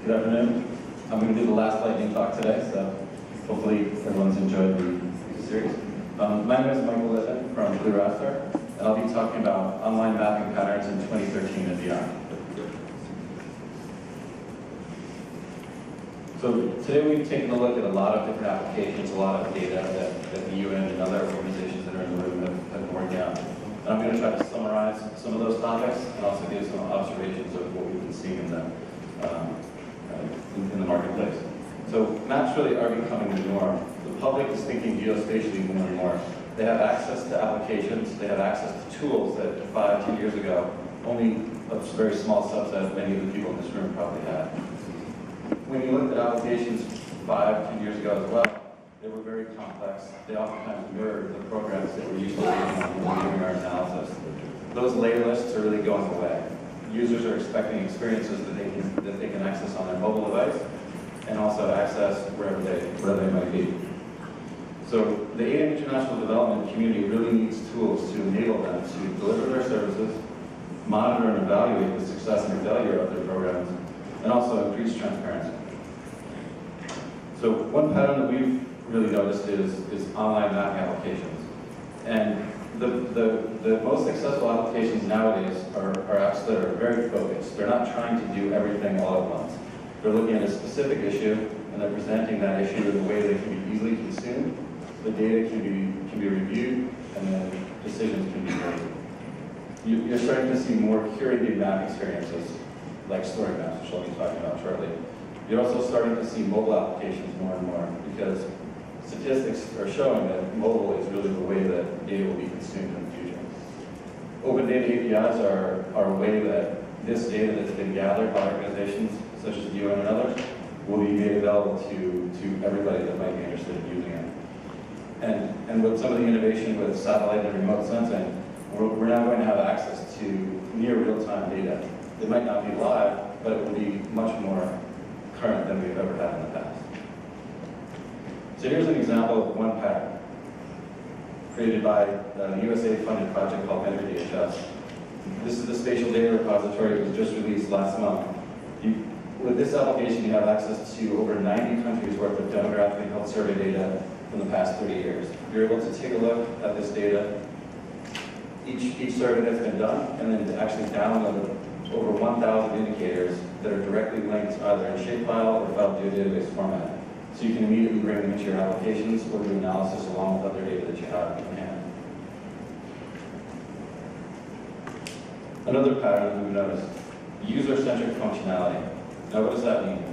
Good afternoon. I'm going to do the last lightning talk today, so hopefully everyone's enjoyed the series. My name is Michael Litton from Blue Raster, and I'll be talking about online mapping patterns in 2013 and beyond. So today we've taken a look at a lot of different applications, a lot of data that the UN and other organizations that are in the room have been working on. And I'm going to try to summarize some of those topics and also give some observations of what we've been seeing in the marketplace. So maps really are becoming the norm. The public is thinking geospatially more and more. They have access to applications, they have access to tools that 5, 10 years ago, only a very small subset of many of the people in this room probably had. When you looked at applications 5, 10 years ago as well, they were very complex. They oftentimes mirrored the programs that we're used to using when we're doing our analysis. Those layer lists are really going away. Users are expecting experiences that they can access on their mobile device and also access wherever they might be. So the aid international development community really needs tools to enable them to deliver their services, monitor and evaluate the success and failure of their programs, and also increase transparency. So one pattern that we've really noticed is online mapping applications. And the most successful applications nowadays are apps that are very focused. They're not trying to do everything all at once. They're looking at a specific issue, and they're presenting that issue in a way that can be easily consumed. The data can be reviewed, and then decisions can be made. You're starting to see more curated map experiences, like story maps, which I'll be talking about shortly. You're also starting to see mobile applications more and more, because statistics are showing that mobile is really the way that data will be consumed in the future. Open data APIs are a way that this data that's been gathered by organizations such as the UN and others will be made available to everybody that might be interested in using it. And with some of the innovation with satellite and remote sensing, we're now going to have access to near real-time data. It might not be live, but it will be much more current than we've ever had in the past. So here's an example of one pattern created by a USA-funded project called DHS. This is the spatial data repository that was just released last month. With this application, you have access to over 90 countries worth of demographic and health survey data from the past 30 years. You're able to take a look at this data, each survey that's been done, and then to actually download over 1,000 indicators that are directly linked either in shapefile or file database format. So you can immediately bring them into your applications or do analysis along with other data that you have in hand. Another pattern that we've noticed, user-centric functionality. Now what does that mean?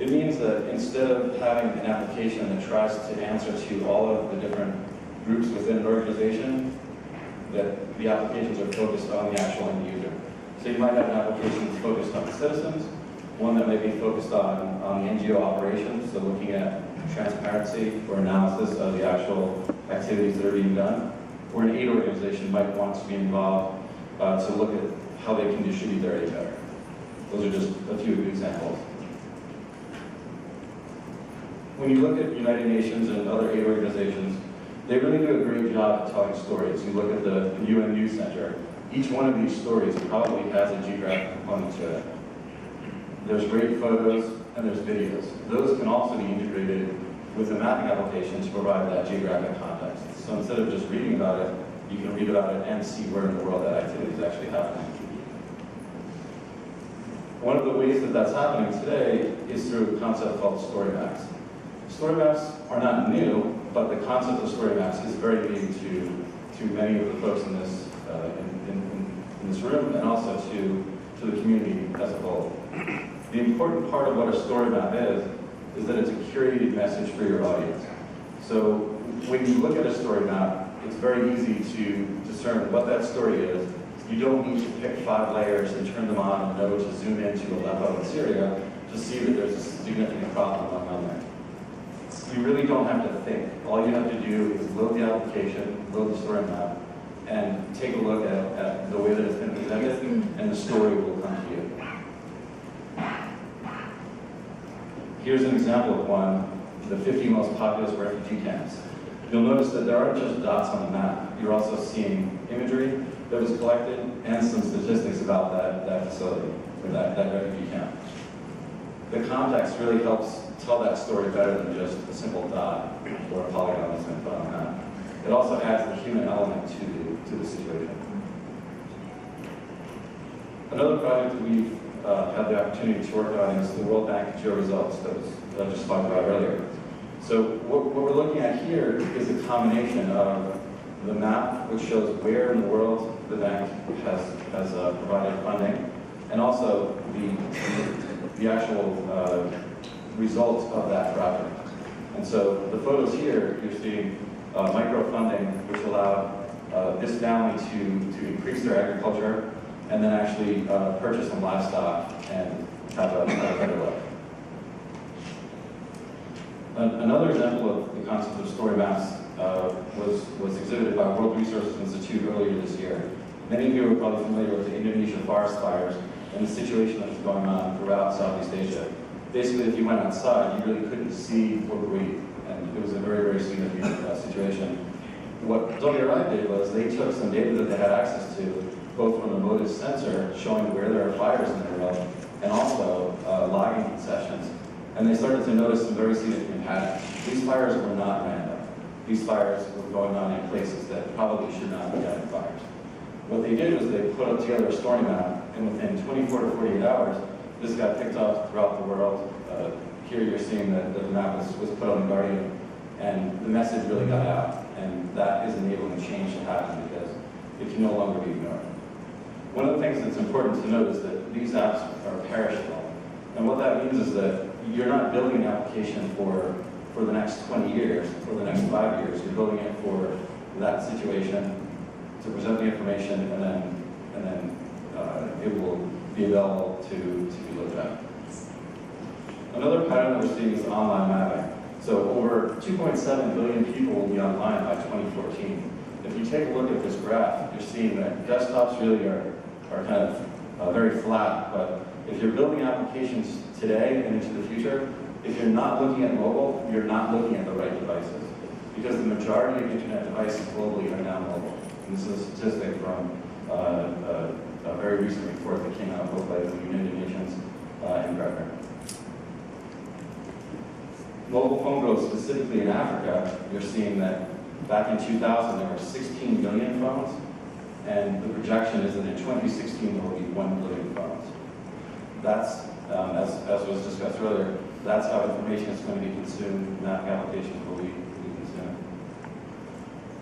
It means that instead of having an application that tries to answer to all of the different groups within an organization, that the applications are focused on the actual end user. So you might have an application that's focused on citizens, one that may be focused on the NGO operations, so looking at transparency or analysis of the actual activities that are being done, or an aid organization might want to be involved to look at how they can distribute their aid better. Those are just a few examples. When you look at United Nations and other aid organizations, they really do a great job at telling stories. You look at the UN News Center, each one of these stories probably has a geographic component to it. There's great photos and there's videos. Those can also be integrated with the mapping application to provide that geographic context. So instead of just reading about it, you can read about it and see where in the world that activity is actually happening. One of the ways that that's happening today is through a concept called story maps. Story maps are not new, but the concept of story maps is very new to many of the folks in this room and also to the community as a whole. The important part of what a story map is that it's a curated message for your audience. So when you look at a story map, it's very easy to discern what that story is. You don't need to pick 5 layers and turn them on and know to zoom into Aleppo in Syria to see that there's a significant problem going on there. You really don't have to think. All you have to do is load the application, load the story map, and take a look at the way that it's been presented, and the story will come to you. Here's an example of one, the 50 most populous refugee camps. You'll notice that there aren't just dots on the map. You're also seeing imagery that was collected and some statistics about that facility, or that refugee camp. the context really helps tell that story better than just a simple dot or a polygon that's been put on a map. It also adds the human element to the situation. Another project that we've had the opportunity to work on is the World Bank Geo Results that I just talked about earlier. So what we're looking at here is a combination of the map, which shows where in the world the bank has provided funding, and also the actual results of that project. And so the photos here, you're seeing micro-funding, which allowed this family to increase their agriculture and then actually purchase some livestock and have a better life. Another example of the concept of story maps was exhibited by World Resources Institute earlier this year. Many of you are probably familiar with the Indonesia forest fires and the situation that was going on throughout Southeast Asia. Basically, if you went outside, you really couldn't see or breathe, and it was a very, very significant situation. What WRI did was they took some data that they had access to, both from the MODIS sensor showing where there are fires in the world, and also logging concessions. And they started to notice some very significant patterns. These fires were not random. These fires were going on in places that probably should not be having fires. What they did was they put together a story map, and within 24 to 48 hours, this got picked up throughout the world. Here you're seeing that the map was put on the Guardian, and the message really got out. And that is enabling change to happen because it can no longer be ignored. One of the things that's important to note is that these apps are perishable. And what that means is that you're not building an application for the next 20 years, or the next 5 years. You're building it for that situation, to present the information, and then it will be available to be looked at. Another pattern that we're seeing is online mapping. So over 2.7 billion people will be online by 2014. If you take a look at this graph, you're seeing that desktops really are kind of very flat, but if you're building applications today and into the future, if you're not looking at mobile, you're not looking at the right devices. Because the majority of internet devices globally are now mobile. And this is a statistic from a very recent report that came out both by the United Nations and Gartner. Mobile phone growth, specifically in Africa, you're seeing that back in 2000 there were 16 million phones, and the projection is that in 2016 there will be 1 billion phones. That's, as was discussed earlier, that's how information is going to be consumed, mapping applications will be consumed.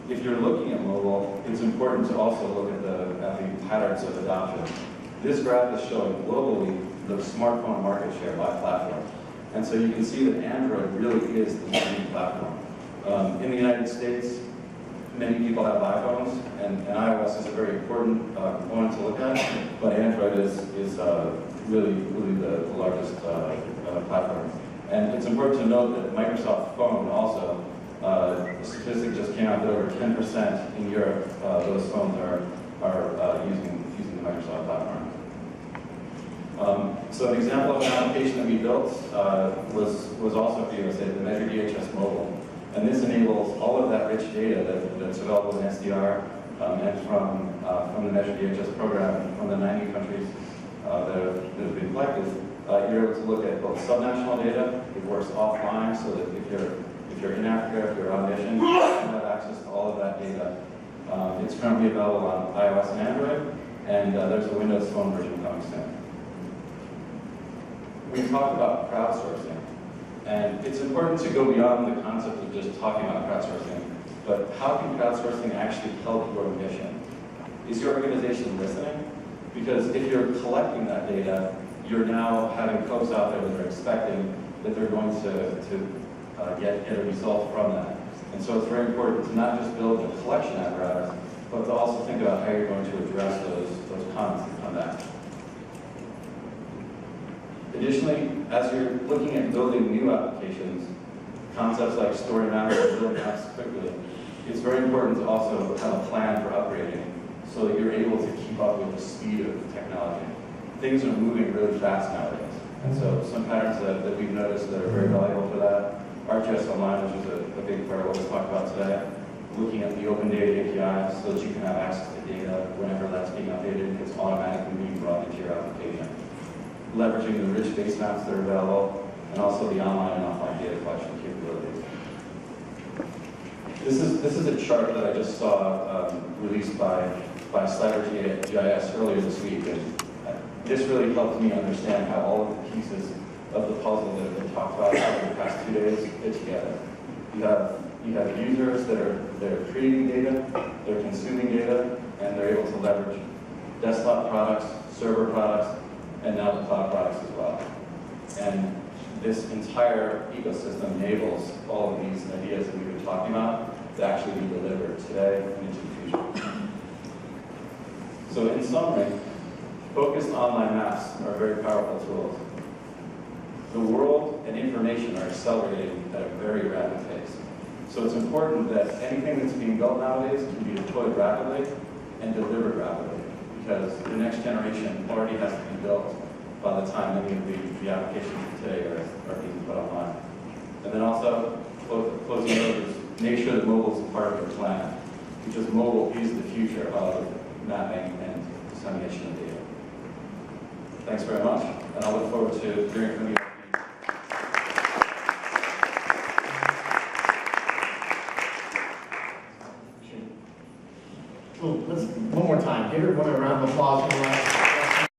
If you're looking at mobile, it's important to also look at the patterns of adoption. This graph is showing globally the smartphone market share by platform. And so you can see that Android really is the leading platform. In the United States, many people have iPhones, and iOS is a very important component to look at, but Android is really the largest platform. And it's important to note that Microsoft Phone also, the statistic just came out that over 10% in Europe, those phones are using the Microsoft platform. So an example of an application that we built was also for USA, the Measure DHS Mobile. And this enables all of that rich data that's available in SDR and from the Measure DHS program from the 90 countries that have been collected. You're able to look at both subnational data. It works offline, so that if you're in Africa, if you're on mission, you have access to all of that data. It's currently available on iOS and Android, and there's a Windows Phone version coming soon. We talked about crowdsourcing, and it's important to go beyond the concept of just talking about crowdsourcing, but how can crowdsourcing actually help your mission? Is your organization listening? Because if you're collecting that data, you're now having folks out there that are expecting that they're going to get a result from that. And so it's very important to not just build a collection apparatus, but to also think about how you're going to address those comments that come back. Additionally, as you're looking at building new applications, concepts like story maps and build maps quickly, it's very important to also have a plan for upgrading so that you're able to keep up with the speed of the technology. Things are moving really fast nowadays. And so some patterns that we've noticed that are very valuable for that, ArcGIS Online, which is a big part of what we talked about today, looking at the open data APIs so that you can have access to data whenever that's being updated, it's automatically being brought into your application. leveraging the rich base maps that are available, and also the online and offline data collection capabilities. This is a chart that I just saw released by GIS earlier this week, and this really helped me understand how all of the pieces of the puzzle that have been talked about over the past 2 days fit together. You have users that are creating data, they're consuming data, and they're able to leverage desktop products, server products, and now the cloud products as well. And this entire ecosystem enables all of these ideas that we've been talking about to actually be delivered today and into the future. So in summary, focused online maps are very powerful tools. The world and information are accelerating at a very rapid pace. So it's important that anything that's being built nowadays can be deployed rapidly and delivered rapidly, because the next generation already has to be built by the time many of the applications today are being put online. And then also, closing note is make sure that mobile is a part of your plan, because mobile is the future of mapping and dissemination of data. Thanks very much, and I look forward to hearing from you. Well, let's one more time. Give everyone a round of applause for the last.